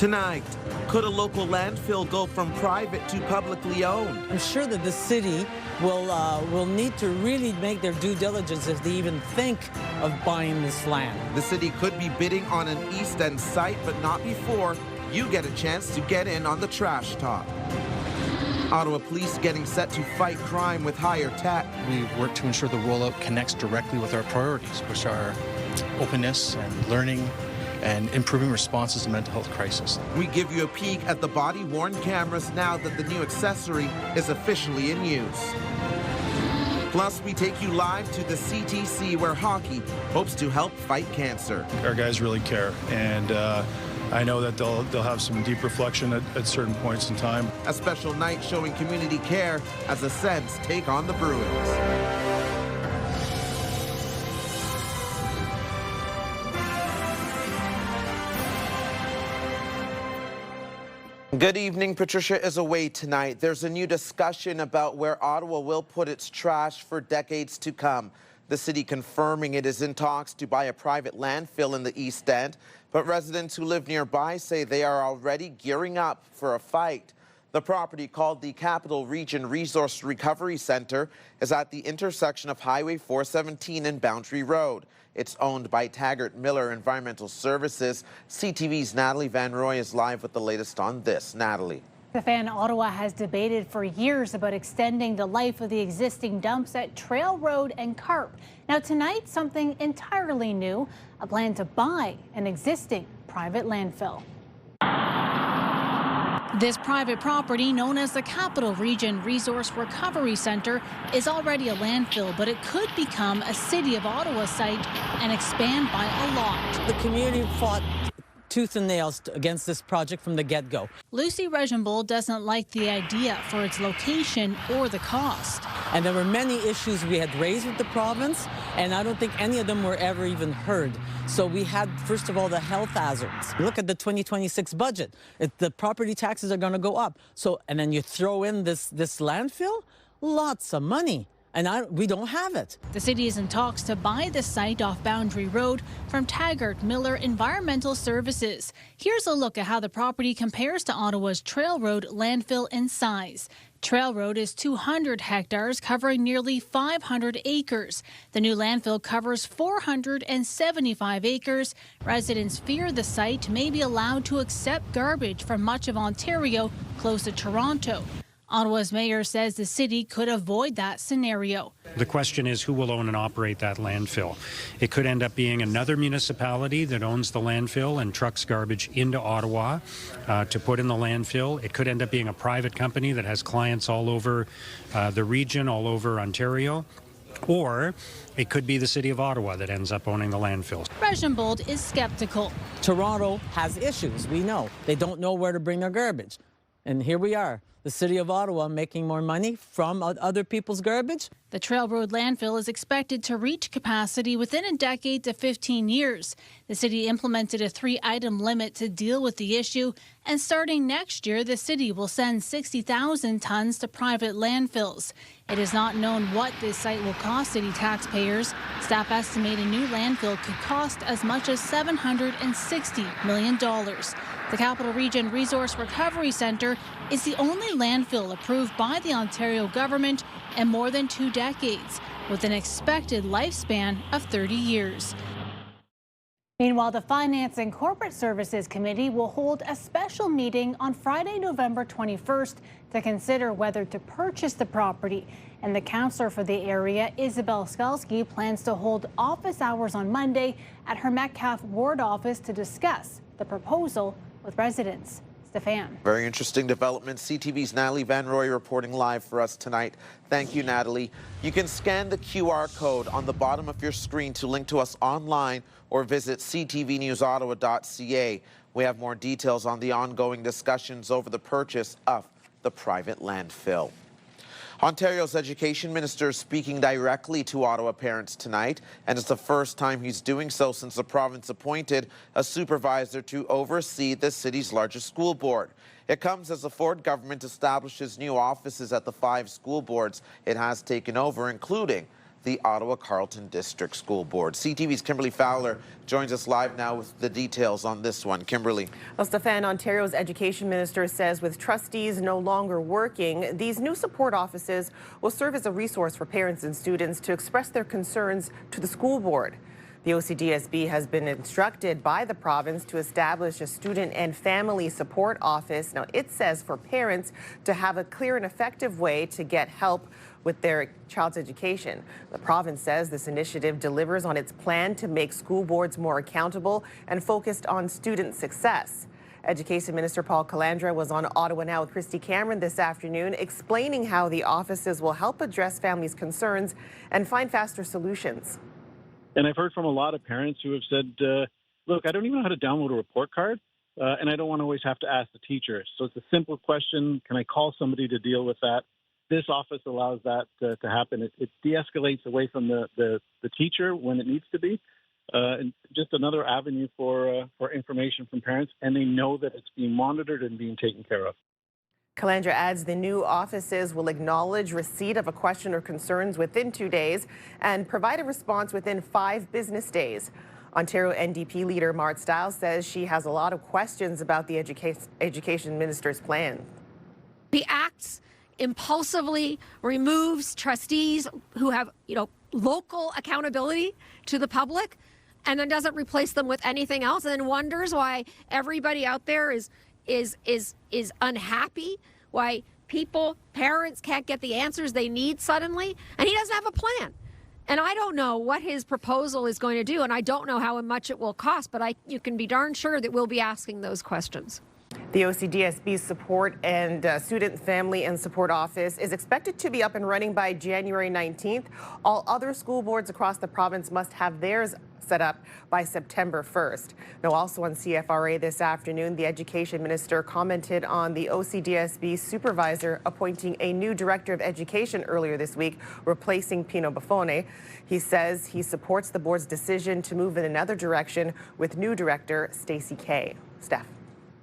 Tonight, could a local landfill go from private to publicly owned? I'm sure that the city will need to really make their due diligence if they even think of buying this land. The city could be bidding on an East End site, but not before you get a chance to get in on the trash talk. Ottawa police getting set to fight crime with higher tech. We work to ensure the rollout connects directly with our priorities, which are openness and learning and improving responses to mental health crisis. We give you a peek at the body-worn cameras now that the new accessory is officially in use. Plus, we take you live to the CTC, where hockey hopes to help fight cancer. Our guys really care, and I know that they'll have some deep reflection at certain points in time. A special night showing community care as the Sens take on the Bruins. Good evening. Patricia is away tonight. There's a new discussion about where Ottawa will put its trash for decades to come. The city confirming it is in talks to buy a private landfill in the East End, but residents who live nearby say they are already gearing up for a fight. The property, called the Capital Region Resource Recovery Centre, is at the intersection of Highway 417 and Boundary Road. It's owned by Taggart Miller Environmental Services. CTV's Natalie Van Roy is live with the latest on this. Natalie. Stefan, Ottawa has debated for years about extending the life of the existing dumps at Trail Road and Carp. Now tonight, something entirely new, a plan to buy an existing private landfill. This private property, known as the Capital Region Resource Recovery Centre, is already a landfill, but it could become a City of Ottawa site and expand by a lot. The community fought tooth and nails against this project from the get-go. Lucy Regenbold doesn't like the idea for its location or the cost. And there were many issues we had raised with the province, and I don't think any of them were ever even heard. So we had, first of all, the health hazards. Look at the 2026 budget. The property taxes are going to go up. And then you throw in this landfill, lots of money. And we don't have it. The city is in talks to buy the site off Boundary Road from Taggart Miller Environmental Services. Here's a look at how the property compares to Ottawa's Trail Road landfill in size. Trail Road is 200 hectares, covering nearly 500 acres. The new landfill covers 475 acres. Residents fear the site may be allowed to accept garbage from much of Ontario close to Toronto. Ottawa's mayor says the city could avoid that scenario. The question is who will own and operate that landfill. It could end up being another municipality that owns the landfill and trucks garbage into Ottawa to put in the landfill. It could end up being a private company that has clients all over the region, all over Ontario. Or it could be the City of Ottawa that ends up owning the landfill. Regenbold is skeptical. Toronto has issues, we know. They don't know where to bring their garbage. And here we are, the City of Ottawa making more money from other people's garbage. The Trail Road landfill is expected to reach capacity within a decade to 15 years. The city implemented a 3-item limit to deal with the issue, and starting next year, the city will send 60,000 tons to private landfills. It is not known what this site will cost city taxpayers. Staff estimate a new landfill could cost as much as $760 million. The Capital Region Resource Recovery Centre is the only landfill approved by the Ontario government in more than 2 decades, with an expected lifespan of 30 years. Meanwhile, the Finance and Corporate Services Committee will hold a special meeting on Friday, November 21st to consider whether to purchase the property. And the councillor for the area, Isabel Skalski, plans to hold office hours on Monday at her Metcalfe ward office to discuss the proposal with residents. Stefan. Very interesting development. CTV's Natalie Van Roy reporting live for us tonight. Thank you, Natalie. You can scan the QR code on the bottom of your screen to link to us online or visit ctvnewsottawa.ca. We have more details on the ongoing discussions over the purchase of the private landfill. Ontario's education minister is speaking directly to Ottawa parents tonight, and it's the first time he's doing so since the province appointed a supervisor to oversee the city's largest school board. It comes as the Ford government establishes new offices at the 5 school boards it has taken over, including the Ottawa Carleton District School Board. CTV's Kimberly Fowler joins us live now with the details on this one. Kimberly. Well, Stefan, Ontario's education minister says with trustees no longer working, these new support offices will serve as a resource for parents and students to express their concerns to the school board. The OCDSB has been instructed by the province to establish a student and family support office. Now, it says for parents to have a clear and effective way to get help with their child's education. The province says this initiative delivers on its plan to make school boards more accountable and focused on student success. Education Minister Paul Calandra was on Ottawa Now with Christy Cameron this afternoon, explaining how the offices will help address families' concerns and find faster solutions. And I've heard from a lot of parents who have said, look, I don't even know how to download a report card, and I don't want to always have to ask the teacher. So it's a simple question. Can I call somebody to deal with that? This office allows that to happen. It de-escalates away from the teacher when it needs to be. And just another avenue for information from parents, and they know that it's being monitored and being taken care of. Calandra adds the new offices will acknowledge receipt of a question or concerns within 2 days and provide a response within 5 business days. Ontario NDP leader Mart Stiles says she has a lot of questions about the education minister's plan. He acts impulsively, removes trustees who have, local accountability to the public, and then doesn't replace them with anything else, and then wonders why everybody out there is unhappy, why parents can't get the answers they need suddenly, and he doesn't have a plan. And I don't know what his proposal is going to do, and I don't know how much it will cost, but you can be darn sure that we'll be asking those questions. The OCDSB Support and Student Family and Support Office is expected to be up and running by January 19th. All other school boards across the province must have theirs set up by September 1st. Now, also on CFRA this afternoon, the Education Minister commented on the OCDSB supervisor appointing a new Director of Education earlier this week, replacing Pino Buffone. He says he supports the board's decision to move in another direction with new Director Stacey Kay. Steph.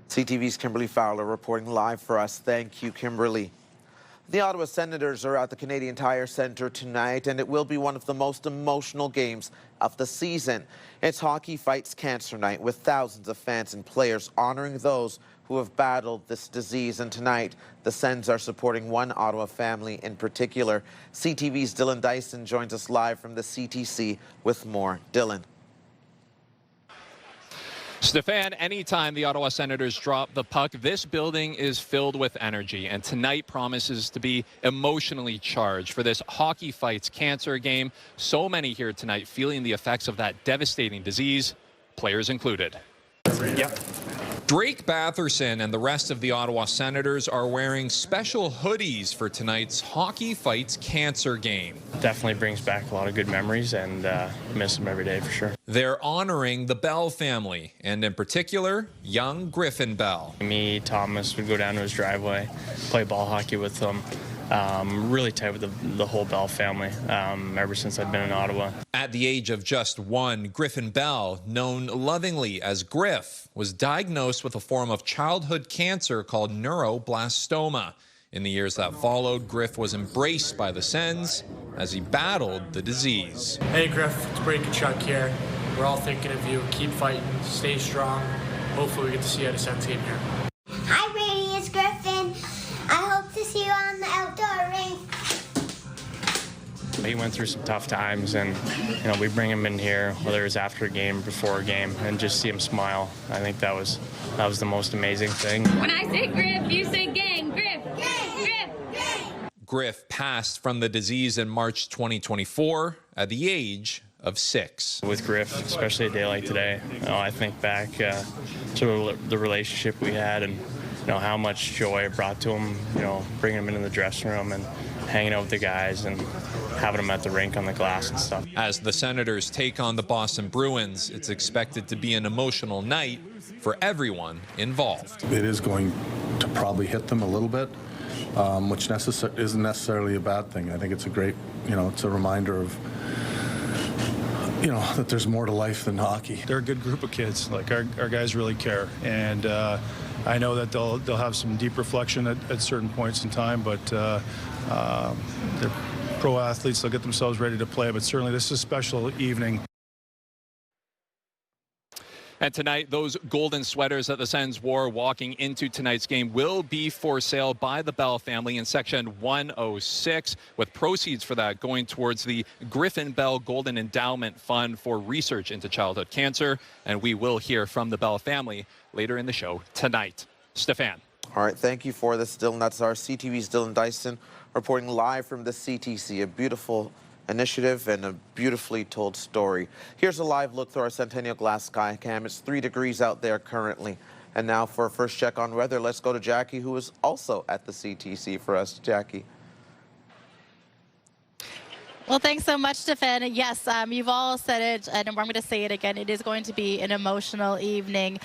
CTV's Kimberly Fowler reporting live for us. Thank you, Kimberly. The Ottawa Senators are at the Canadian Tire Centre tonight, and it will be one of the most emotional games of the season. It's Hockey Fights Cancer Night, with thousands of fans and players honoring those who have battled this disease. And tonight, the Sens are supporting one Ottawa family in particular. CTV's Dylan Dyson joins us live from the CTC with more. Dylan. Stefan, anytime the Ottawa Senators drop the puck, this building is filled with energy, and tonight promises to be emotionally charged for this Hockey Fights Cancer game. So many here tonight feeling the effects of that devastating disease, players included. Yep. Drake Batherson and the rest of the Ottawa Senators are wearing special hoodies for tonight's Hockey Fights Cancer game. Definitely brings back a lot of good memories, and miss them every day for sure. They're honoring the Bell family, and in particular, young Griffin Bell. Me, Thomas would go down to his driveway, play ball hockey with them. Really tight with the whole Bell family ever since I've been in Ottawa. At the age of just 1, Griffin Bell, known lovingly as Griff, was diagnosed with a form of childhood cancer called neuroblastoma. In the years that followed, Griff was embraced by the Sens as he battled the disease. Hey Griff, it's Brady Kachuk here. We're all thinking of you. Keep fighting, stay strong. Hopefully we get to see you at a Sens game here. Hi Brady, it's Griffin. I hope to see you on the outdoor rink. He went through some tough times, and we bring him in here, whether it's after a game, before a game, and just see him smile. I think that was the most amazing thing. When I say Griff, you say gang. Griff, gang, Griff. Griff passed from the disease in March 2024 at the age of 6. With Griff, especially a day like today, I think back to the relationship we had, and how much joy it brought to him, bringing him into the dressing room and hanging out with the guys and having him at the rink on the glass and stuff. As the Senators take on the Boston Bruins, it's expected to be an emotional night for everyone involved. It is going to probably hit them a little bit, which isn't necessarily a bad thing. I think it's a great, it's a reminder of, that there's more to life than hockey. They're a good group of kids. Like our guys really care, and I know that they'll have some deep reflection at certain points in time, but they're pro athletes. They'll get themselves ready to play, but certainly this is a special evening. And tonight, those golden sweaters that the Sens wore walking into tonight's game will be for sale by the Bell family in Section 106, with proceeds for that going towards the Griffin Bell Golden Endowment Fund for research into childhood cancer. And we will hear from the Bell family later in the show tonight. Stefan. All right, thank you for this, Dylan. That's our CTV's Dylan Dyson reporting live from the CTC. A beautiful initiative and a beautifully told story. Here's a live look through our Centennial Glass Sky Cam. It's 3 degrees out there currently. And now for a first check on weather, let's go to Jackie, who is also at the CTC for us. Jackie. Well, thanks so much, Stefan. Yes, you've all said it, and I'm going to say it again. It is going to be an emotional evening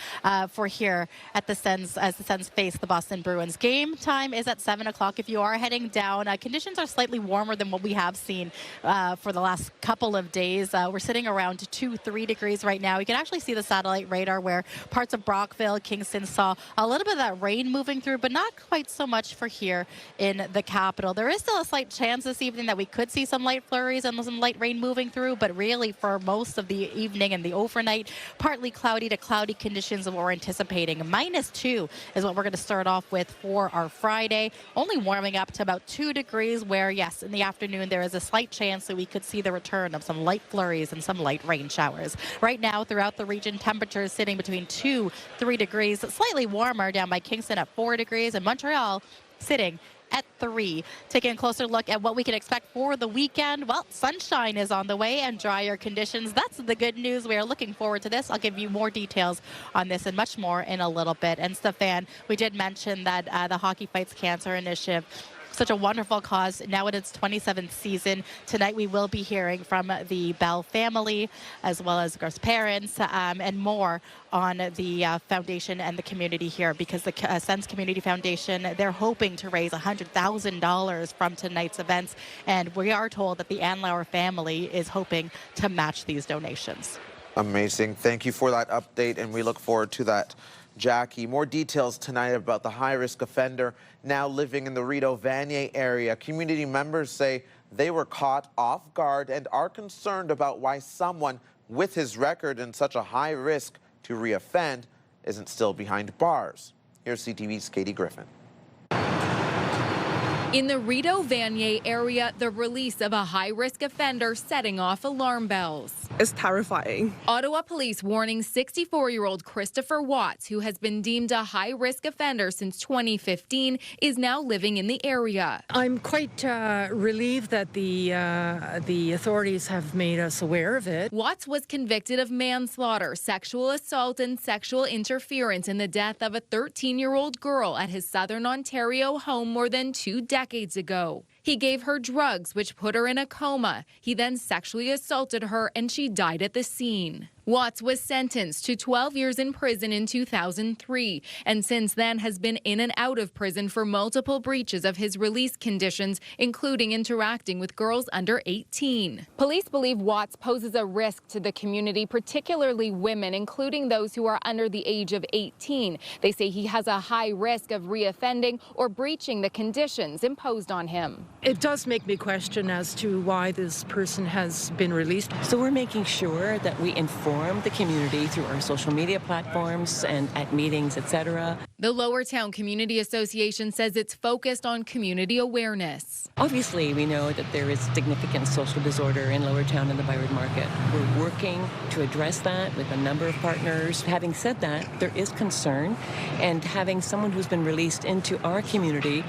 for here at the Sens as the Sens face the Boston Bruins. Game time is at 7 o'clock. If you are heading down, conditions are slightly warmer than what we have seen for the last couple of days. We're sitting around 2-3 degrees right now. You can actually see the satellite radar where parts of Brockville, Kingston saw a little bit of that rain moving through, but not quite so much for here in the capital. There is still a slight chance this evening that we could see some light flurries and some light rain moving through, but really for most of the evening and the overnight, partly cloudy to cloudy conditions that we're anticipating. -2 is what we're going to start off with for our Friday, only warming up to about 2 degrees where, yes, in the afternoon there is a slight chance that we could see the return of some light flurries and some light rain showers. Right now throughout the region, temperatures sitting between 2-3 degrees, slightly warmer down by Kingston at 4 degrees and Montreal sitting at 3. Taking a closer look at what we can expect for the weekend. Well, sunshine is on the way and drier conditions. That's the good news. We are looking forward to this. I'll give you more details on this and much more in a little bit. And Stefan, we did mention that the Hockey Fights Cancer Initiative, such a wonderful cause, now in its 27th season. Tonight we will be hearing from the Bell family as well as Garth's parents and more on the foundation and the community here, because the Sens Community Foundation, they're hoping to raise $100,000 from tonight's events, and we are told that the Anlauer family is hoping to match these donations. Amazing. Thank you for that update, and we look forward to that, Jackie. More details tonight about the high-risk offender now living in the Rideau Vanier area. Community members say they were caught off guard and are concerned about why someone with his record and such a high risk to reoffend isn't still behind bars. Here's CTV's Katie Griffin. In the Rideau Vanier area, the release of a high-risk offender setting off alarm bells. It's terrifying. Ottawa police warning 64-year-old Christopher Watts, who has been deemed a high-risk offender since 2015, is now living in the area. I'm quite relieved that the authorities have made us aware of it. Watts was convicted of manslaughter, sexual assault, and sexual interference in the death of a 13-year-old girl at his Southern Ontario home more than 2 decades ago. He gave her drugs, which put her in a coma. He then sexually assaulted her, and she died at the scene. Watts was sentenced to 12 years in prison in 2003, and since then has been in and out of prison for multiple breaches of his release conditions, including interacting with girls under 18. Police believe Watts poses a risk to the community, particularly women, including those who are under the age of 18. They say he has a high risk of reoffending or breaching the conditions imposed on him. It does make me question as to why this person has been released. So we're making sure that we inform the community through our social media platforms and at meetings, etc. The Lowertown Community Association says it's focused on community awareness. Obviously, we know that there is significant social disorder in Lowertown and the Byward Market. We're working to address that with a number of partners. Having said that, there is concern, and having someone who's been released into our community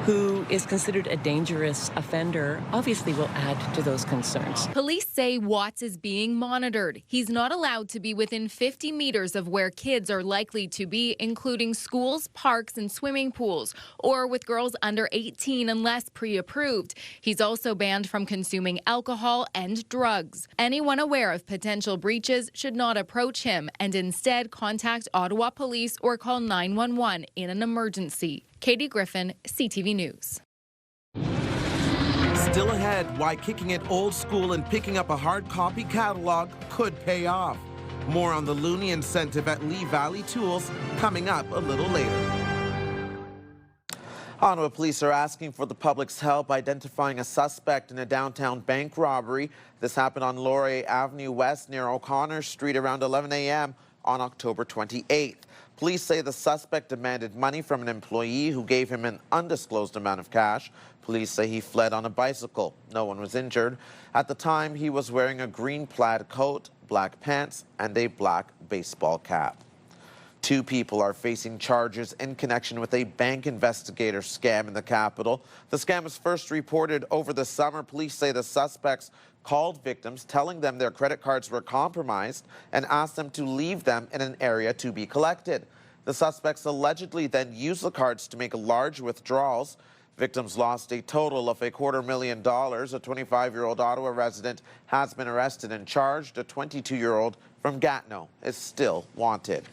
who is considered a dangerous offender obviously will add to those concerns. Police say Watts is being monitored. He's not allowed to be within 50 meters of where kids are likely to be, including schools, parks, and swimming pools, or with girls under 18 unless pre-approved. He's also banned from consuming alcohol and drugs. Anyone aware of potential breaches should not approach him and instead contact Ottawa Police or call 911 in an emergency. Katie Griffin, CTV News. Still ahead, why kicking it old school and picking up a hard copy catalog could pay off. More on the Looney incentive at Lee Valley Tools coming up a little later. Ottawa police are asking for the public's help identifying a suspect in a downtown bank robbery. This happened on Laurier Avenue West near O'Connor Street around 11 a.m. on October 28th. Police say the suspect demanded money from an employee who gave him an undisclosed amount of cash. Police say he fled on a bicycle. No one was injured. At the time, he was wearing a green plaid coat, black pants, and a black baseball cap. 2 people are facing charges in connection with a bank investigator scam in the capital. The scam was first reported over the summer. Police say the suspects called victims, telling them their credit cards were compromised and asked them to leave them in an area to be collected. The suspects allegedly then used the cards to make large withdrawals. Victims lost a total of $250,000. A 25-year-old Ottawa resident has been arrested and charged. A 22-year-old from Gatineau is still wanted.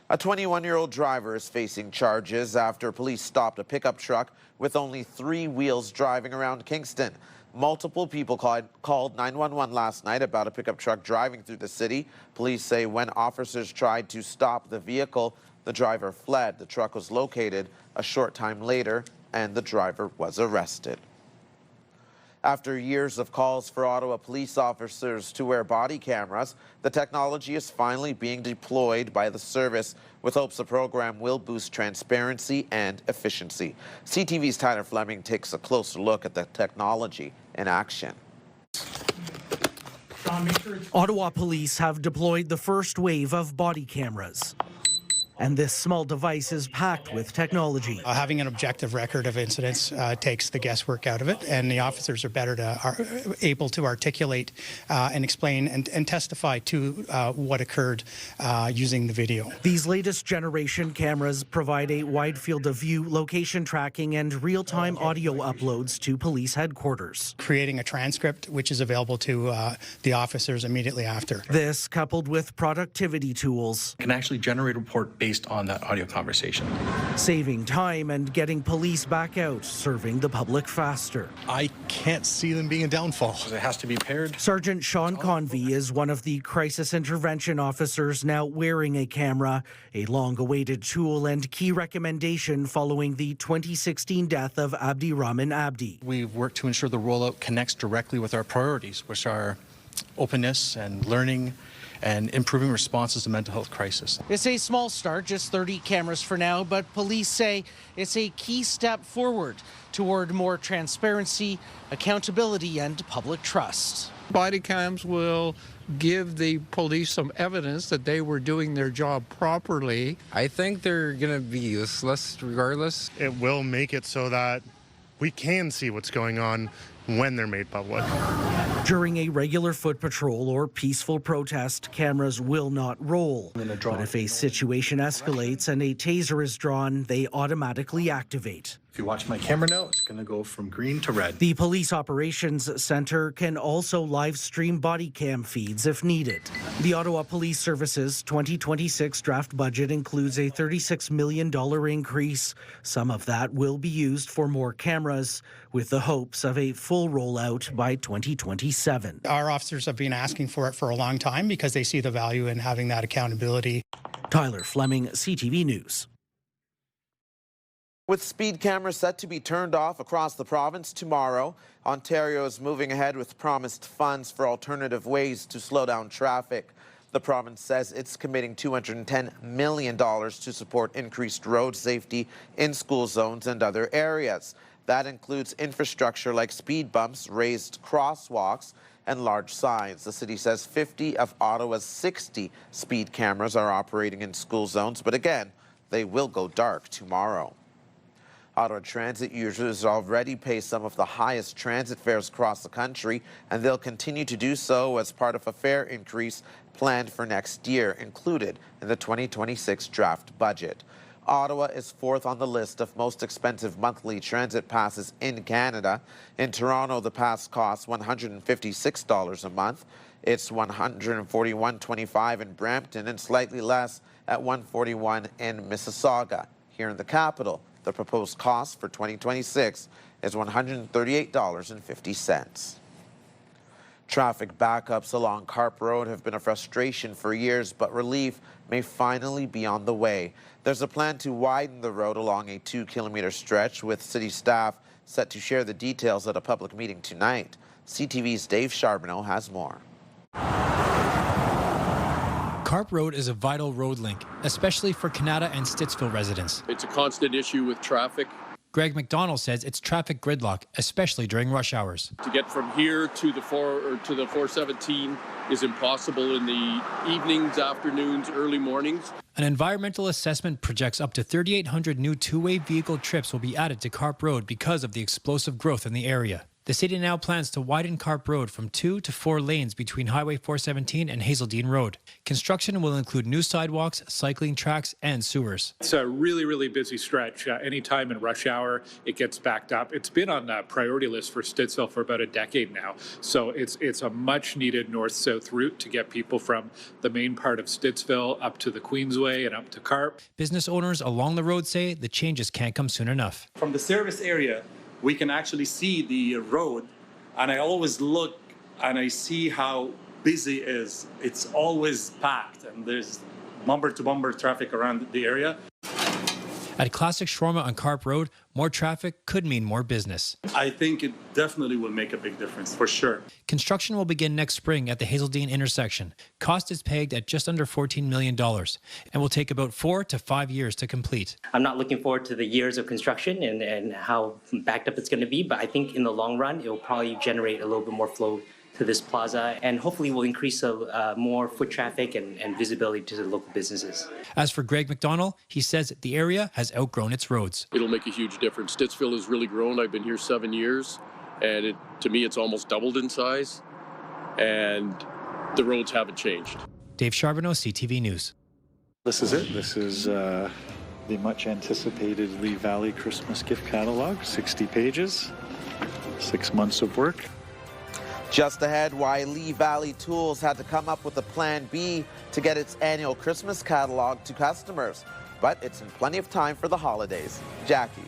A 21-year-old driver is facing charges after police stopped a pickup truck with only 3 wheels driving around Kingston. Multiple people called 911 last night about a pickup truck driving through the city. Police say when officers tried to stop the vehicle, the driver fled. The truck was located a short time later, and the driver was arrested. After years of calls for Ottawa police officers to wear body cameras, the technology is finally being deployed by the service with hopes the program will boost transparency and efficiency. CTV's Tyler Fleming takes a closer look at the technology in action. Ottawa police have deployed the first wave of body cameras. And this small device is packed with technology. Having an objective record of incidents takes the guesswork out of it, and the officers are able to articulate and explain and testify to what occurred using the video. These latest generation cameras provide a wide field of view, location tracking, and real-time audio uploads to police headquarters. Creating a transcript which is available to the officers immediately after. This, coupled with productivity tools, Can actually generate a report based on that audio conversation. Saving time and getting police back out, serving the public faster. I can't see them being a downfall. It has to be paired. Sergeant Sean Convey is one of the crisis intervention officers now wearing a camera, a long-awaited tool and key recommendation following the 2016 death of Abdi Rahman Abdi. We've worked to ensure the rollout connects directly with our priorities, which are openness and learning and improving responses to mental health crisis. It's a small start, just 30 cameras for now, but police say it's a key step forward toward more transparency, accountability, and public trust. Body cams will give the police some evidence that they were doing their job properly. I think they're going to be useless regardless. It will make it so that we can see what's going on when they're made public. During a regular foot patrol or peaceful protest, cameras will not roll. But if a situation escalates and a taser is drawn, they automatically activate. If you watch my camera now, it's going to go from green to red. The Police Operations Centre can also live stream body cam feeds if needed. The Ottawa Police Service's 2026 draft budget includes a $36 million increase. Some of that will be used for more cameras, with the hopes of a full rollout by 2027. Our officers have been asking for it for a long time because they see the value in having that accountability. Tyler Fleming, CTV News. With speed cameras set to be turned off across the province tomorrow, Ontario is moving ahead with promised funds for alternative ways to slow down traffic. The province says it's committing $210 million to support increased road safety in school zones and other areas. That includes infrastructure like speed bumps, raised crosswalks, and large signs. The city says 50 of Ottawa's 60 speed cameras are operating in school zones, but again, they will go dark tomorrow. Ottawa Transit users already pay some of the highest transit fares across the country, and they'll continue to do so as part of a fare increase planned for next year, included in the 2026 draft budget. Ottawa is 4th on the list of most expensive monthly transit passes in Canada. In Toronto, the pass costs $156 a month. It's $141.25 in Brampton and slightly less at $141 in Mississauga. Here in the capital, the proposed cost for 2026 is $138.50. Traffic backups along Carp Road have been a frustration for years, but relief may finally be on the way. There's a plan to widen the road along a 2-kilometer stretch, with city staff set to share the details at a public meeting tonight. CTV's Dave Charbonneau has more. Carp Road is a vital road link, especially for Canada and Stittsville residents. It's a constant issue with traffic. Greg McDonald says it's traffic gridlock, especially during rush hours. To get from here to the 417 is impossible in the evenings, afternoons, early mornings. An environmental assessment projects up to 3,800 new two-way vehicle trips will be added to Carp Road because of the explosive growth in the area. The city now plans to widen Carp Road from 2 to 4 lanes between Highway 417 and Hazeldean Road. Construction will include new sidewalks, cycling tracks, and sewers. It's a really, really busy stretch. Anytime in rush hour, it gets backed up. It's been on the priority list for Stittsville for about a decade now. So it's a much-needed north-south route to get people from the main part of Stittsville up to the Queensway and up to Carp. Business owners along the road say the changes can't come soon enough. From the service area, we can actually see the road, and I always look and I see how busy it is. It's always packed, and there's bumper-to-bumper traffic around the area. At Classic Shawarma on Carp Road, more traffic could mean more business. I think it definitely will make a big difference, for sure. Construction will begin next spring at the Hazeldean intersection. Cost is pegged at just under $14 million and will take about 4 to 5 years to complete. I'm not looking forward to the years of construction and how backed up it's going to be, but I think in the long run, it will probably generate a little bit more flow to this plaza, and hopefully will increase more foot traffic and visibility to the local businesses. As for Greg McDonald, he says the area has outgrown its roads. It'll make a huge difference. Stittsville has really grown. I've been here 7 years, and to me, it's almost doubled in size, and the roads haven't changed. Dave Charbonneau, CTV News. This is it. This is the much anticipated Lee Valley Christmas gift catalog, 60 pages, 6 months of work. Just ahead, why Lee Valley Tools had to come up with a plan B to get its annual Christmas catalog to customers. But it's in plenty of time for the holidays. Jackie.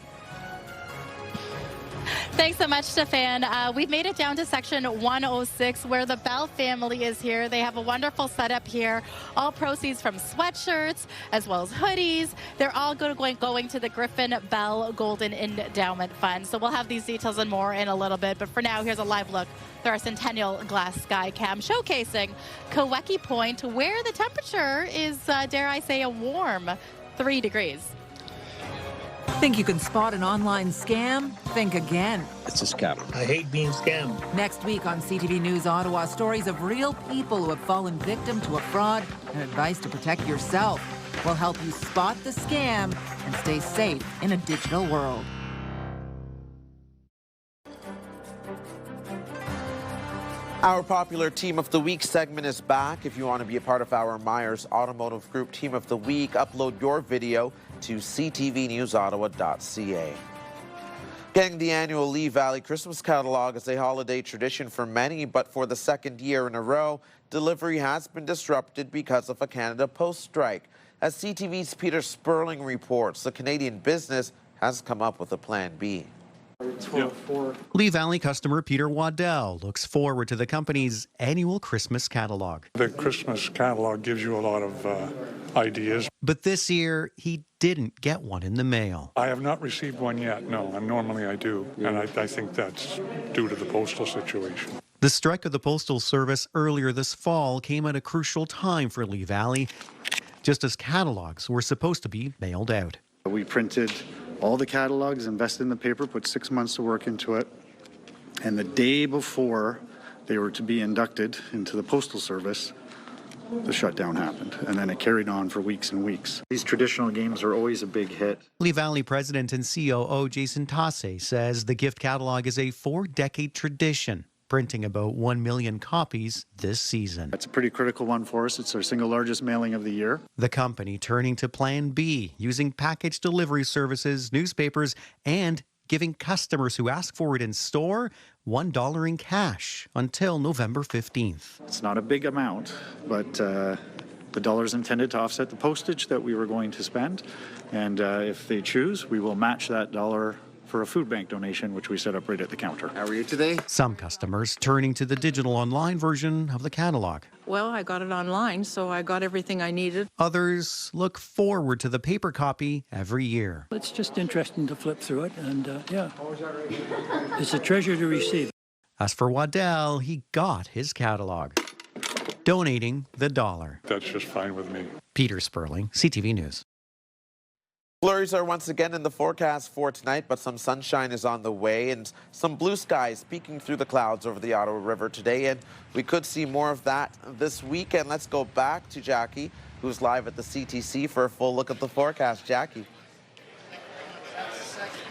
Thanks so much, Stefan. We've made it down to section 106 where the Bell family is here. They have a wonderful setup here. All proceeds from sweatshirts as well as hoodies. They're all going to the Griffin Bell Golden Endowment Fund. So we'll have these details and more in a little bit. But for now, here's a live look through our Centennial Glass Sky Cam showcasing Kaweki Point, where the temperature is, dare I say, a warm 3 degrees. Think you can spot an online scam? Think again. It's a scam. I hate being scammed. Next week on CTV News Ottawa, stories of real people who have fallen victim to a fraud and advice to protect yourself. We'll help you spot the scam and stay safe in a digital world. Our popular Team of the Week segment is back. If you want to be a part of our Myers Automotive Group Team of the Week, upload your video to ctvnewsottawa.ca. Getting the annual Lee Valley Christmas catalog is a holiday tradition for many, but for the second year in a row, delivery has been disrupted because of a Canada Post strike. As CTV's Peter Sperling reports, the Canadian business has come up with a plan B. Lee Valley customer Peter Waddell looks forward to the company's annual Christmas catalog. The Christmas catalog gives you a lot of ideas. But this year, he didn't get one in the mail. I have not received one yet, no, and normally I do. And I think that's due to the postal situation. The strike of the Postal Service earlier this fall came at a crucial time for Lee Valley, just as catalogs were supposed to be mailed out. We printed all the catalogs, invested in the paper, put 6 months of work into it. And the day before they were to be inducted into the Postal Service, the shutdown happened. And then it carried on for weeks and weeks. These traditional games are always a big hit. Lee Valley President and COO Jason Tasse says the gift catalog is a 4-decade tradition, printing about 1 million copies this season. That's a pretty critical one for us. It's our single largest mailing of the year. The company turning to Plan B, using package delivery services, newspapers, and giving customers who ask for it in store $1 in cash until November 15th. It's not a big amount, but the dollar's intended to offset the postage that we were going to spend. And if they choose, we will match that dollar for a food bank donation, which we set up right at the counter. How are you today? Some customers turning to the digital online version of the catalog. Well, I got it online, so I got everything I needed. Others look forward to the paper copy every year. It's just interesting to flip through it, and yeah, it's a treasure to receive. As for Waddell, he got his catalog, donating the $1. That's just fine with me. Peter Sperling, CTV News. Flurries are once again in the forecast for tonight, but some sunshine is on the way and some blue skies peeking through the clouds over the Ottawa River today, and we could see more of that this weekend. Let's go back to Jackie, who's live at the CTC for a full look at the forecast. Jackie.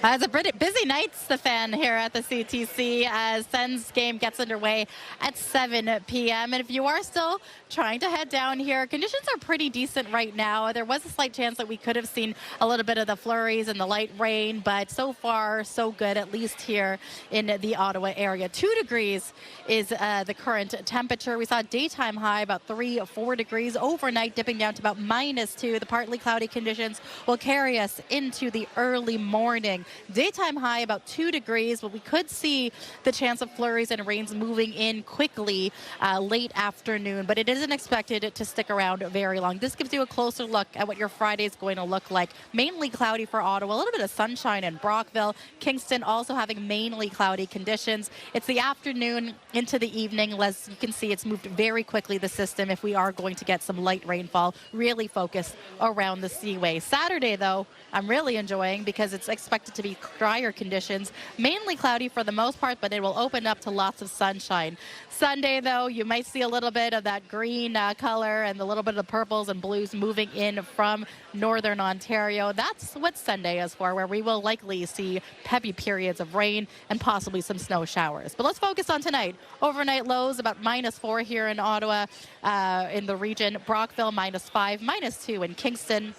It's a pretty busy night, Stefan, here at the CTC as Sens game gets underway at 7 p.m. And if you are still trying to head down here, conditions are pretty decent right now. There was a slight chance that we could have seen a little bit of the flurries and the light rain, but so far, so good, at least here in the Ottawa area. 2 degrees is the current temperature. We saw a daytime high about 3 or 4 degrees. Overnight, dipping down to about -2. The partly cloudy conditions will carry us into the early morning. Daytime high about 2 degrees, but we could see the chance of flurries and rains moving in quickly late afternoon, but it isn't expected to stick around very long. This gives you a closer look at what your Friday is going to look like. Mainly cloudy for Ottawa, a little bit of sunshine in Brockville. Kingston also having mainly cloudy conditions. It's the afternoon into the evening. As you can see, it's moved very quickly, the system, if we are going to get some light rainfall, really focused around the Seaway. Saturday, though, I'm really enjoying because it's expected to be drier conditions, mainly cloudy for the most part, but it will open up to lots of sunshine. Sunday, though, you might see a little bit of that green color and a little bit of the purples and blues moving in from northern Ontario. That's what Sunday is for, where we will likely see heavy periods of rain and possibly some snow showers. But let's focus on tonight. Overnight lows about -4 here in Ottawa, in the region. Brockville -5, -2 in Kingston,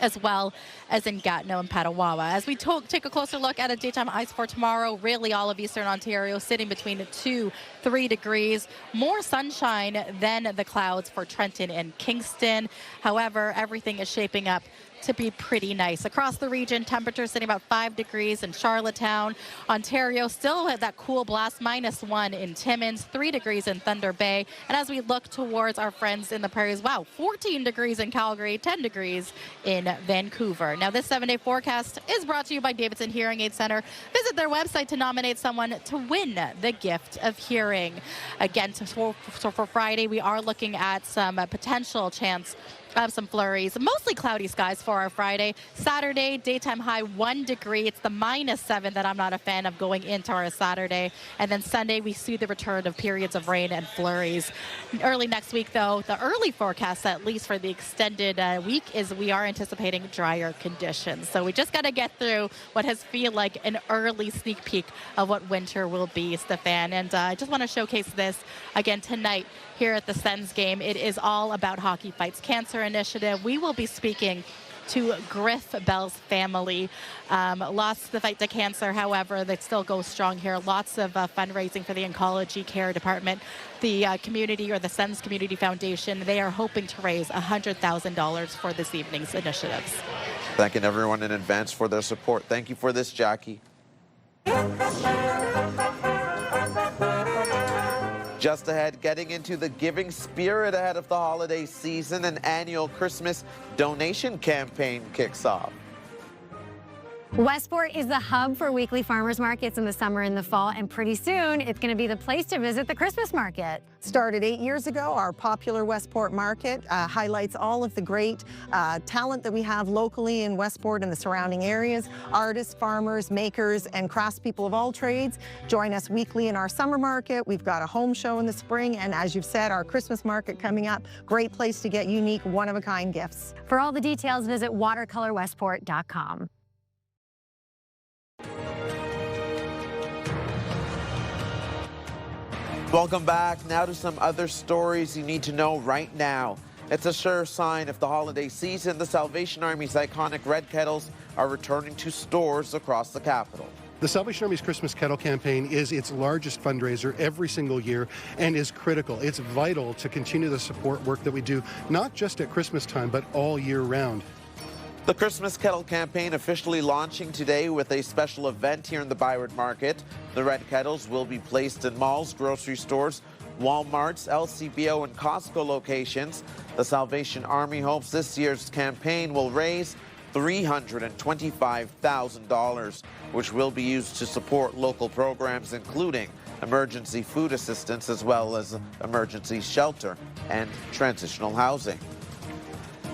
as well as in Gatineau and Petawawa. As we take a closer look at a daytime ice for tomorrow, really all of eastern Ontario sitting between 2-3 degrees. More sunshine than the clouds for Trenton and Kingston. However, everything is shaping up to be pretty nice. Across the region, temperatures sitting about 5 degrees in Charlottetown. Ontario still had that cool blast, -1 in Timmins, 3 degrees in Thunder Bay. And as we look towards our friends in the prairies, wow, 14 degrees in Calgary, 10 degrees in Vancouver. Now, this 7-day forecast is brought to you by Davidson Hearing Aid Center. Visit their website to nominate someone to win the gift of hearing. Again, so for Friday, we are looking at some potential chance of some flurries. Mostly cloudy skies for our Friday. Saturday, daytime high 1 degree. It's the -7 that I'm not a fan of going into our Saturday. And then Sunday, we see the return of periods of rain and flurries. Early next week, though, the early forecast, at least for the extended week, is we are anticipating drier conditions. So we just got to get through what has feel like an early sneak peek of what winter will be, Stefan. And I just want to showcase this again tonight here at the Sens game. It is all about Hockey Fights Cancer initiative. We will be speaking to Griff Bell's family. Lost the fight to cancer, however, that still goes strong here. Lots of fundraising for the oncology care department. The community, or the Sens Community Foundation, they are hoping to raise $100,000 for this evening's initiatives. Thanking everyone in advance for their support. Thank you for this, Jackie. Just ahead, getting into the giving spirit ahead of the holiday season, an annual Christmas donation campaign kicks off. Westport is the hub for weekly farmers markets in the summer and the fall, and pretty soon it's going to be the place to visit the Christmas market. Started 8 years ago, our popular Westport market highlights all of the great talent that we have locally in Westport and the surrounding areas. Artists, farmers, makers, and craftspeople of all trades join us weekly in our summer market. We've got a home show in the spring, and as you've said, our Christmas market coming up. Great place to get unique, one-of-a-kind gifts. For all the details, visit watercolorwestport.com. Welcome back. Now to some other stories you need to know right now. It's a sure sign of the holiday season. The Salvation Army's iconic red kettles are returning to stores across the capital. The Salvation Army's Christmas Kettle campaign is its largest fundraiser every single year and is critical. It's vital to continue the support work that we do, not just at Christmas time, but all year round. The Christmas Kettle campaign officially launching today with a special event here in the Byward Market. The red kettles will be placed in malls, grocery stores, Walmart's, LCBO, and Costco locations. The Salvation Army hopes this year's campaign will raise $325,000, which will be used to support local programs including emergency food assistance as well as emergency shelter and transitional housing.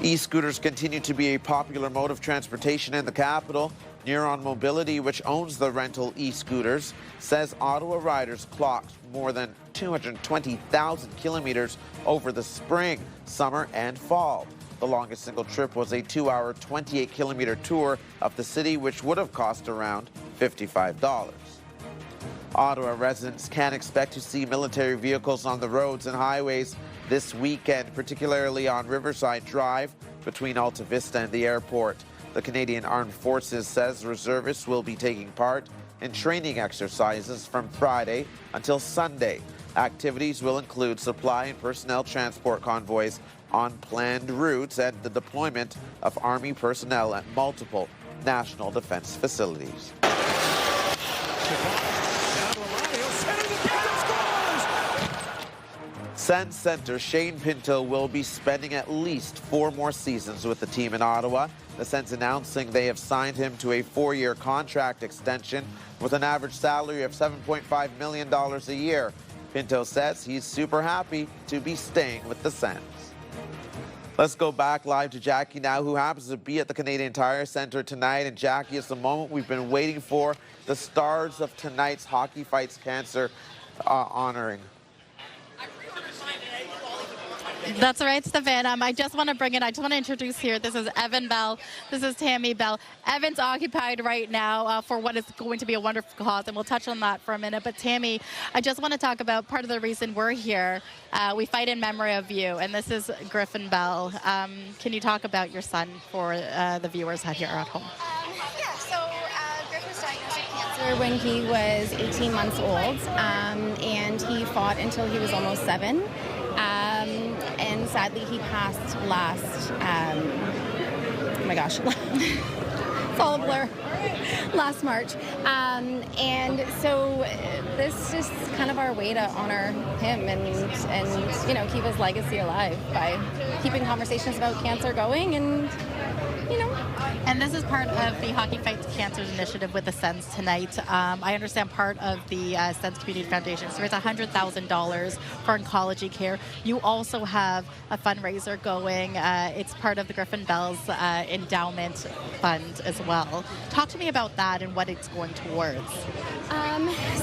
E-scooters continue to be a popular mode of transportation in the capital. Neuron Mobility, which owns the rental e-scooters, says Ottawa riders clocked more than 220,000 kilometers over the spring, summer, and fall. The longest single trip was a 2-hour, 28-kilometer tour of the city, which would have cost around $55. Ottawa residents can expect to see military vehicles on the roads and highways this weekend, particularly on Riverside Drive between Alta Vista and the airport. The Canadian Armed Forces says reservists will be taking part in training exercises from Friday until Sunday. Activities will include supply and personnel transport convoys on planned routes and the deployment of Army personnel at multiple national defense facilities. Sens center Shane Pinto will be spending at least 4 more seasons with the team in Ottawa. The Sens announcing they have signed him to a 4-year contract extension with an average salary of $7.5 million a year. Pinto says he's super happy to be staying with the Sens. Let's go back live to Jackie now, who happens to be at the Canadian Tire Centre tonight. And Jackie, it's the moment we've been waiting for, the stars of tonight's Hockey Fights Cancer honoring. That's right, Stefan. I just want to introduce here. This is Evan Bell. This is Tammy Bell. Evan's occupied right now for what is going to be a wonderful cause, and we'll touch on that for a minute. But Tammy, I just want to talk about part of the reason we're here. We fight in memory of you, and this is Griffin Bell. Can you talk about your son for the viewers here at home? Yeah, so Griff was diagnosed with cancer when he was 18 months old, and he fought until he was almost 7. And sadly, he passed last, oh my gosh, it's all a blur, last March. And so this is kind of our way to honor him and you know, keep his legacy alive by keeping conversations about cancer going and, you know. And this is part of the Hockey Fights Cancer initiative with the Sens tonight. I understand part of the Sens Community Foundation. So it's $100,000 for oncology care. You also have a fundraiser going. It's part of the Griffin Bell's endowment fund as well. Talk to me about that and what it's going towards.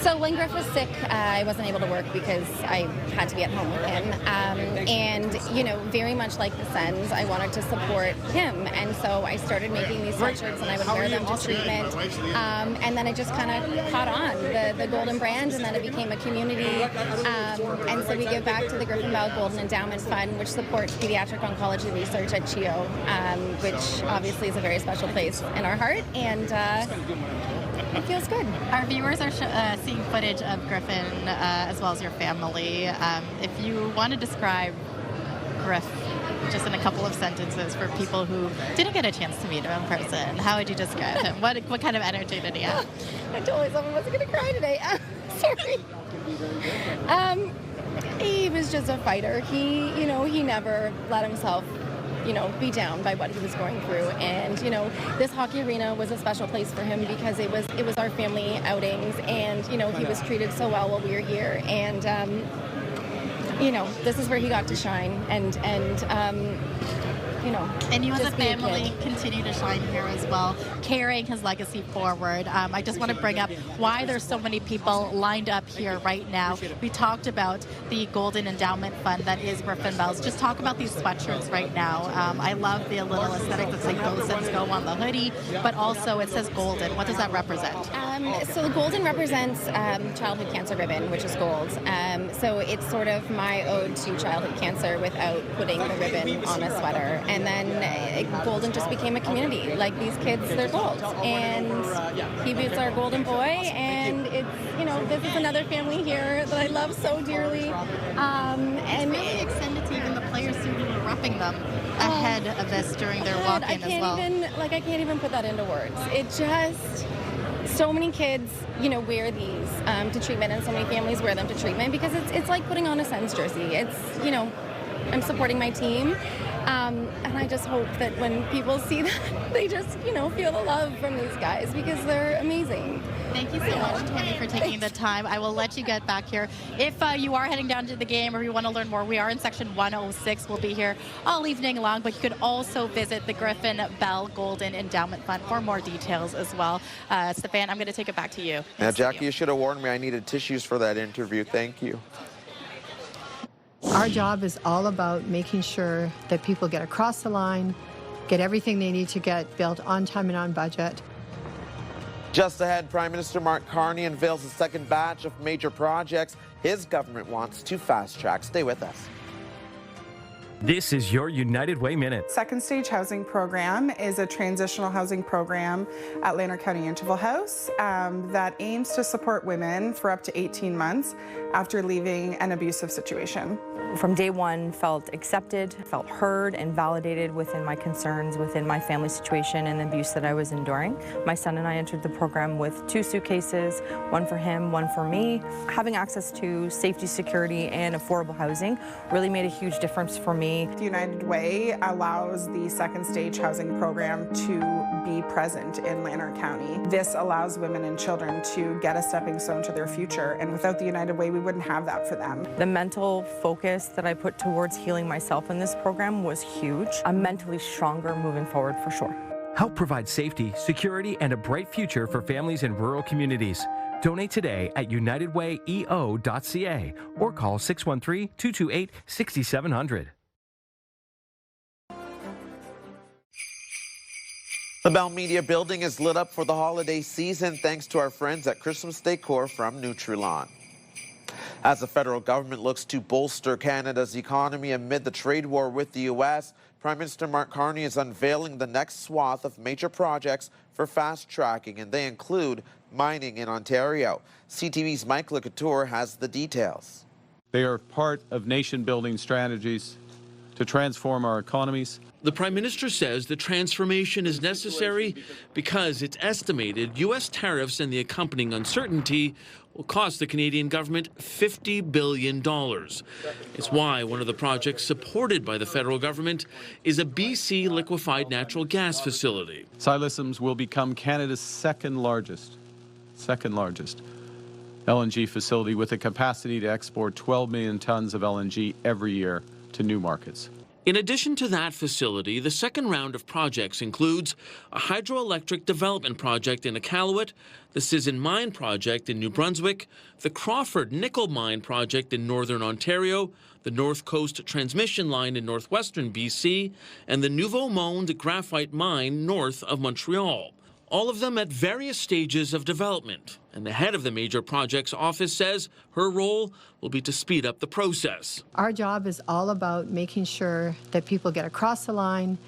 So when Griff was sick, I wasn't able to work because I had to be at home with him. And, you know, very much like the Sens, I wanted to support him. And so I started making these sweatshirts and I would wear them to treatment. And then it just kind of caught on, the Golden brand, and then it became a community. And so we give back to the Griffin Bell Golden Endowment Fund, which supports pediatric oncology research at CHEO, which obviously is a very special place in our heart. And it feels good. Our viewers are seeing footage of Griffin as well as your family. If you want to describe Griff just in a couple of sentences for people who didn't get a chance to meet him in person, how would you describe him? What kind of energy did he have? I told myself I wasn't going to cry today. Sorry. He was just a fighter. He never let himself, be down by what he was going through. And, this hockey arena was a special place for him because it was our family outings, and, he was treated so well while we were here. And, this is where he got to shine, and you as a family continue to shine here as well, carrying his legacy forward. I just want to bring up why there's so many people lined up here right now. We talked about the Golden Endowment Fund that is Griffin Bell's. Just talk about these sweatshirts right now. I love the little aesthetic that's like Go Sens Go on the hoodie, but also it says Golden. What does that represent? So the Golden represents childhood cancer ribbon, which is gold. So it's sort of my ode to childhood cancer without putting the ribbon on a sweater. And then Golden just became a community. Like, these kids, they're gold. And he is our golden boy. And it's, this is another family here that I love so dearly. And really extended to even the players who were prepping them ahead of this during their walk-in as well? I can't even put that into words. It just, so many kids, wear these to treatment, and so many families wear them to treatment because it's like putting on a Sens jersey. It's, I'm supporting my team. And I just hope that when people see that, they just, feel the love from these guys because they're amazing. Thank you so much, Tammy, for taking the time. I will let you get back here. If you are heading down to the game or you want to learn more, we are in section 106. We'll be here all evening long, but you could also visit the Griffin Bell Golden Endowment Fund for more details as well. Stefan, I'm going to take it back to you. Now, Jackie, you should have warned me I needed tissues for that interview. Thank you. Our job is all about making sure that people get across the line, get everything they need to get built on time and on budget. Just ahead, Prime Minister Mark Carney unveils the second batch of major projects his government wants to fast-track. Stay with us. This is your United Way Minute. Second Stage Housing Program is a transitional housing program at Lanark County Interval House that aims to support women for up to 18 months after leaving an abusive situation. From day one, felt accepted, felt heard and validated within my concerns, within my family situation and the abuse that I was enduring. My son and I entered the program with 2 suitcases, one for him, one for me. Having access to safety, security, and affordable housing really made a huge difference for me. The United Way allows the Second Stage Housing Program to be present in Lanark County. This allows women and children to get a stepping stone to their future, and without the United Way, we wouldn't have that for them. The mental focus that I put towards healing myself in this program was huge. I'm mentally stronger moving forward for sure. Help provide safety, security, and a bright future for families in rural communities. Donate today at unitedwayeo.ca or call 613-228-6700. The Bell Media building is lit up for the holiday season thanks to our friends at Christmas Decor from Nutrilon. As the federal government looks to bolster Canada's economy amid the trade war with the U.S., Prime Minister Mark Carney is unveiling the next swath of major projects for fast-tracking, and they include mining in Ontario. CTV's Mike LeCouture has the details. They are part of nation-building strategies to transform our economies. The Prime Minister says the transformation is necessary because it's estimated U.S. tariffs and the accompanying uncertainty will cost the Canadian government $50 billion. It's why one of the projects supported by the federal government is a BC liquefied natural gas facility. Silicim's will become Canada's second largest LNG facility with a capacity to export 12 million tons of LNG every year to new markets. In addition to that facility, the second round of projects includes a hydroelectric development project in Iqaluit, the Sisson Mine project in New Brunswick, the Crawford Nickel Mine project in northern Ontario, the North Coast Transmission Line in northwestern BC, and the Nouveau Monde Graphite Mine north of Montreal. All of them at various stages of development. And the head of the Major Projects Office says her role will be to speed up the process. Our job is all about making sure that people get across the line,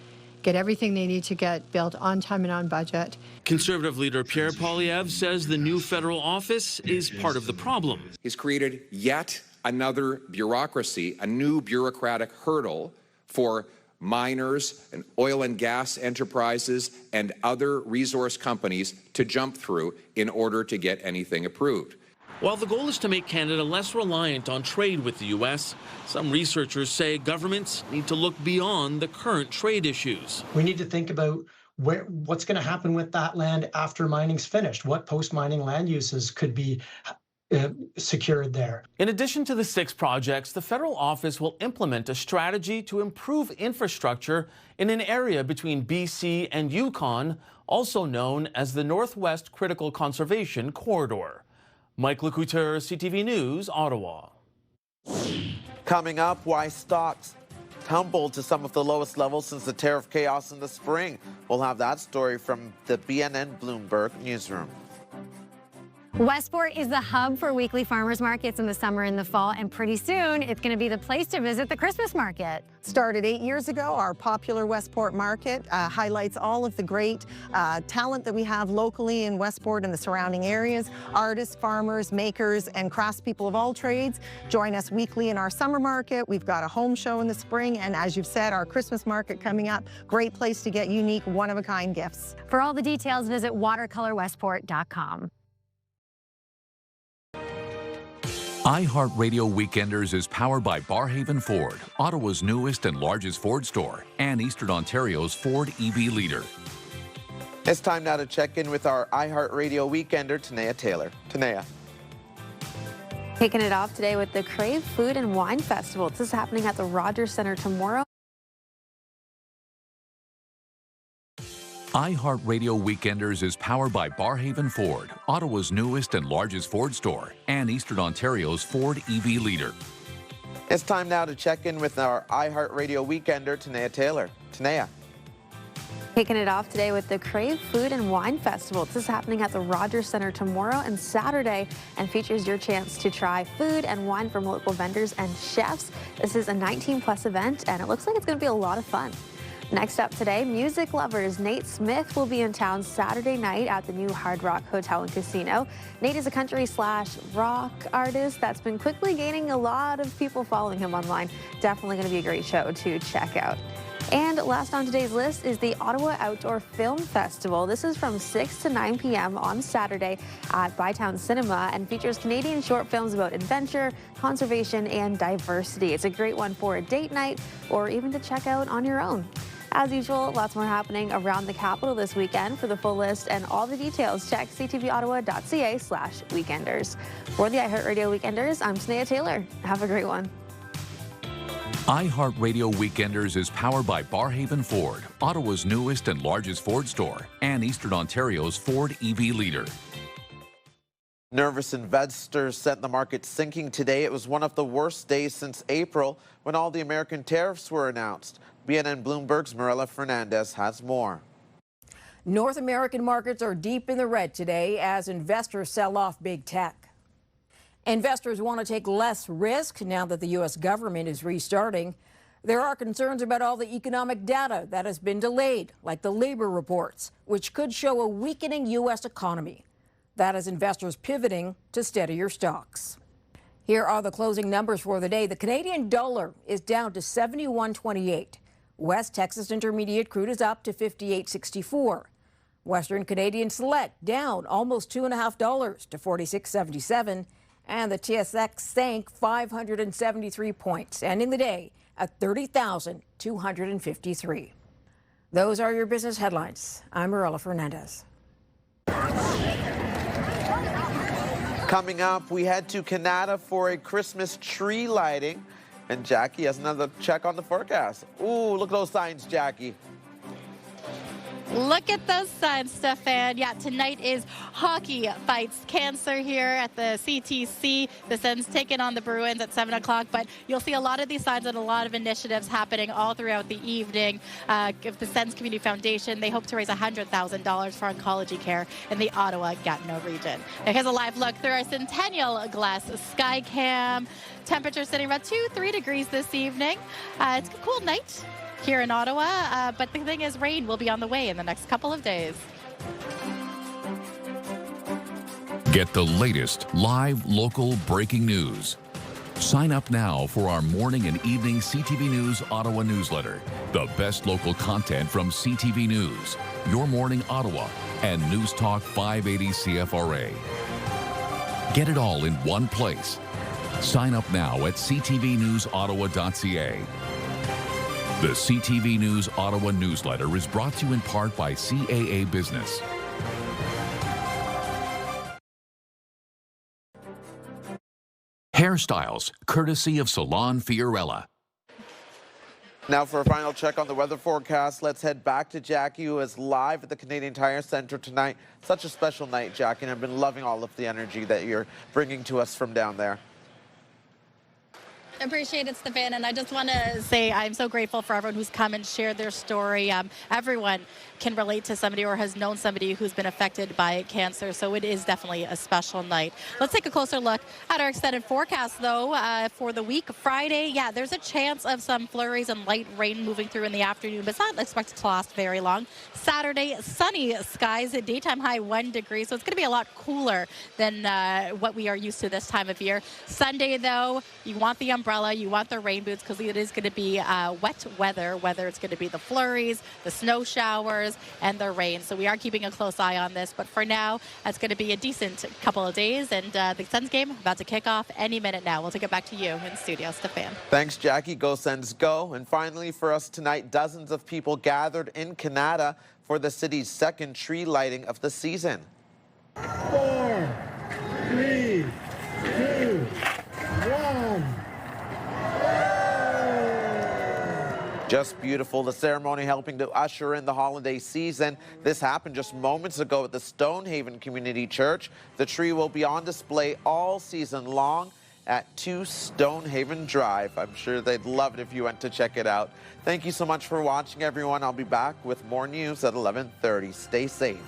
get everything they need to get built on time and on budget. Conservative leader Pierre Poilievre says the new federal office is part of the problem. He's created yet another bureaucracy, a new bureaucratic hurdle for miners and oil and gas enterprises and other resource companies to jump through in order to get anything approved. While the goal is to make Canada less reliant on trade with the U.S., some researchers say governments need to look beyond the current trade issues. We need to think about what's going to happen with that land after mining's finished. What post-mining land uses could be secured there. In addition to the 6 projects, the federal office will implement a strategy to improve infrastructure in an area between BC and Yukon, also known as the Northwest Critical Conservation Corridor. Mike LeCouture, CTV News, Ottawa. Coming up, why stocks tumbled to some of the lowest levels since the tariff chaos in the spring. We'll have that story from the BNN Bloomberg newsroom. Westport is the hub for weekly farmers markets in the summer and the fall, and pretty soon it's going to be the place to visit the Christmas market. Started 8 years ago, our popular Westport market highlights all of the great talent that we have locally in Westport and the surrounding areas. Artists, farmers, makers, and craftspeople of all trades join us weekly in our summer market. We've got a home show in the spring, and as you've said, our Christmas market coming up. Great place to get unique, one-of-a-kind gifts. For all the details, visit watercolorwestport.com. iHeartRadio Weekenders is powered by Barhaven Ford, Ottawa's newest and largest Ford store, and Eastern Ontario's Ford EV leader. It's time now to check in with our iHeartRadio Weekender, Tanea Taylor. Tanea. Kicking it off today with the Crave Food and Wine Festival. This is happening at the Rogers Centre tomorrow. iHeartRadio Weekenders is powered by Barhaven Ford, Ottawa's newest and largest Ford store, and Eastern Ontario's Ford EV leader. It's time now to check in with our iHeartRadio Weekender, Tanea Taylor. Tanea. Kicking it off today with the Crave Food and Wine Festival. This is happening at the Rogers Centre tomorrow and Saturday, and features your chance to try food and wine from local vendors and chefs. This is a 19+ event, and it looks like it's going to be a lot of fun. Next up today, music lovers Nate Smith will be in town Saturday night at the new Hard Rock Hotel and Casino. Nate is a country/rock artist that's been quickly gaining a lot of people following him online. Definitely going to be a great show to check out. And last on today's list is the Ottawa Outdoor Film Festival. This is from 6 to 9 p.m. on Saturday at Bytown Cinema and features Canadian short films about adventure, conservation, and diversity. It's a great one for a date night or even to check out on your own. As usual, lots more happening around the capital this weekend. For the full list and all the details, check ctvottawa.ca/weekenders. For the iHeartRadio Weekenders, I'm Tanea Taylor. Have a great one. iHeartRadio Weekenders is powered by Barhaven Ford, Ottawa's newest and largest Ford store, and Eastern Ontario's Ford EV leader. Nervous investors sent the market sinking today. It was one of the worst days since April when all the American tariffs were announced. BNN Bloomberg's Marilla Fernandez has more. North American markets are deep in the red today as investors sell off big tech. Investors want to take less risk now that the U.S. government is restarting. There are concerns about all the economic data that has been delayed, like the labor reports, which could show a weakening U.S. economy. That has investors pivoting to steadier stocks. Here are the closing numbers for the day. The Canadian dollar is down to 71.28. West Texas Intermediate crude is up to 58.64. Western Canadian Select down almost $2.50 to 46.77. And the TSX sank 573 points, ending the day at 30,253. Those are your business headlines. I'm Marilla Fernandez. Coming up, we head to Canada for a Christmas tree lighting. And Jackie has another check on the forecast. Ooh, look at those signs, Jackie. Look at those signs, Stefan. Yeah, tonight is Hockey Fights Cancer here at the CTC. The Sens taking on the Bruins at 7 o'clock, but you'll see a lot of these signs and a lot of initiatives happening all throughout the evening. The Sens Community Foundation, they hope to raise $100,000 for oncology care in the Ottawa-Gatineau region. Now, here's a live look through our Centennial Glass Sky Cam. Temperature sitting about 2-3 degrees this evening. It's a cool night here in Ottawa, but the thing is, rain will be on the way in the next couple of days. Get the latest live local breaking news. Sign up now for our morning and evening CTV News Ottawa newsletter. The best local content from CTV News, Your Morning Ottawa, and News Talk 580 CFRA. Get it all in one place. Sign up now at ctvnewsottawa.ca. The CTV News Ottawa newsletter is brought to you in part by CAA Business. Hairstyles, courtesy of Salon Fiorella. Now for a final check on the weather forecast, let's head back to Jackie, who is live at the Canadian Tire Centre tonight. Such a special night, Jackie, and I've been loving all of the energy that you're bringing to us from down there. Appreciate it, Stefan, and I just want to say I'm so grateful for everyone who's come and shared their story. Everyone can relate to somebody or has known somebody who's been affected by cancer, so it is definitely a special night. Let's take a closer look at our extended forecast, though, for the week. Friday, yeah, there's a chance of some flurries and light rain moving through in the afternoon, but it's not expected to last very long. Saturday, sunny skies, a daytime high 1 degree, so it's going to be a lot cooler than what we are used to this time of year. Sunday, though, you want the umbrella, you want the rain boots, because it is going to be wet weather, whether it's going to be the flurries, the snow showers, and the rain. So we are keeping a close eye on this, but for now, it's going to be a decent couple of days, and the Sens game about to kick off any minute now. We'll take it back to you in studio, Stefan. Thanks, Jackie. Go Sens, go. And finally for us tonight, dozens of people gathered in Canada for the city's second tree lighting of the season. 4, 3, 2, 1. Just beautiful. The ceremony helping to usher in the holiday season. This happened just moments ago at the Stonehaven Community Church. The tree will be on display all season long at 2 Stonehaven Drive. I'm sure they'd love it if you went to check it out. Thank you so much for watching, everyone. I'll be back with more news at 11:30. Stay safe.